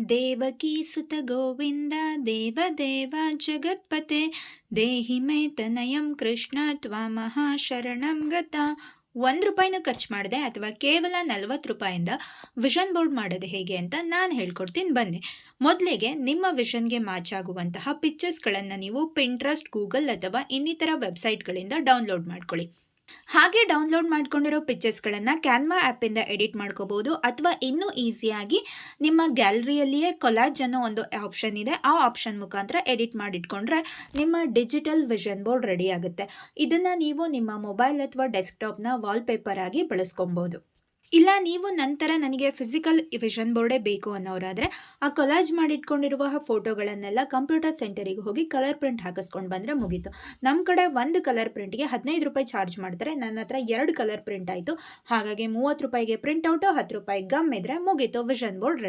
ದೇವಕೀ ಸುತ ಗೋವಿಂದ ದೇವದೇವ ಜಗತ್ಪತೆ ದೇಹಿ ಮೇ ತನಯಂ ಕೃಷ್ಣ ತ್ವಮಃ ಶರಣಂ ಗತ. ₹1 ಖರ್ಚು ಮಾಡಿದೆ ಅಥವಾ ಕೇವಲ 40 ರೂಪಾಯಿಂದ ವಿಷನ್ ಬೋರ್ಡ್ ಮಾಡೋದು ಹೇಗೆ ಅಂತ ನಾನು ಹೇಳ್ಕೊಡ್ತೀನಿ ಬನ್ನಿ. ಮೊದಲಿಗೆ ನಿಮ್ಮ ವಿಷನ್ಗೆ ಮ್ಯಾಚ್ ಆಗುವಂತಹ ಪಿಕ್ಚರ್ಸ್ಗಳನ್ನು ನೀವು ಪಿಂಟ್ರೆಸ್ಟ್, ಗೂಗಲ್ ಅಥವಾ ಇನ್ನಿತರ ವೆಬ್ಸೈಟ್ಗಳಿಂದ ಡೌನ್ಲೋಡ್ ಮಾಡ್ಕೊಳ್ಳಿ. ಹಾಗೆ ಡೌನ್ಲೋಡ್ ಮಾಡ್ಕೊಂಡಿರೋ ಪಿಕ್ಚರ್ಸ್ಗಳನ್ನು ಕ್ಯಾನ್ವಾ ಆ್ಯಪಿಂದ ಎಡಿಟ್ ಮಾಡ್ಕೋಬೋದು, ಅಥವಾ ಇನ್ನೂ ಈಸಿಯಾಗಿ ನಿಮ್ಮ ಗ್ಯಾಲರಿಯಲ್ಲಿಯೇ ಕೊಲಾಜ್ ಅನ್ನೋ ಒಂದು ಆಪ್ಷನ್ ಇದೆ, ಆ ಆಪ್ಷನ್ ಮುಖಾಂತರ ಎಡಿಟ್ ಮಾಡಿಟ್ಕೊಂಡ್ರೆ ನಿಮ್ಮ ಡಿಜಿಟಲ್ ವಿಷನ್ ಬೋರ್ಡ್ ರೆಡಿ ಆಗುತ್ತೆ. ಇದನ್ನು ನೀವು ನಿಮ್ಮ ಮೊಬೈಲ್ ಅಥವಾ ಡೆಸ್ಕ್ಟಾಪ್ನ ವಾಲ್ಪೇಪರ್ ಆಗಿ ಬಳಸ್ಕೊಬೋದು. ಇಲ್ಲ ನೀವು ನಂತರ ನನಗೆ ಫಿಸಿಕಲ್ ವಿಷನ್ ಬೋರ್ಡೇ ಬೇಕು ಅನ್ನೋರಾದರೆ ಆ ಕೊಲಾಜ್ ಮಾಡಿಟ್ಕೊಂಡಿರುವ ಫೋಟೋಗಳನ್ನೆಲ್ಲ ಕಂಪ್ಯೂಟರ್ ಸೆಂಟರಿಗೆ ಹೋಗಿ ಕಲರ್ ಪ್ರಿಂಟ್ ಹಾಕಿಸ್ಕೊಂಡು ಬಂದರೆ ಮುಗೀತು. ನಮ್ಮ ಕಡೆ ಒಂದು ಕಲರ್ ಪ್ರಿಂಟ್ಗೆ ₹15 ಚಾರ್ಜ್ ಮಾಡ್ತಾರೆ. ನನ್ನ ಹತ್ರ 2 ಕಲರ್ ಪ್ರಿಂಟ್ ಆಯಿತು. ಹಾಗಾಗಿ ₹30ಗೆ ಪ್ರಿಂಟ್ ಔಟು, ₹10 ಗಮ್ ಇದ್ರೆ ಮುಗೀತು, ವಿಷನ್ ಬೋರ್ಡ್ ರೆಡಿ.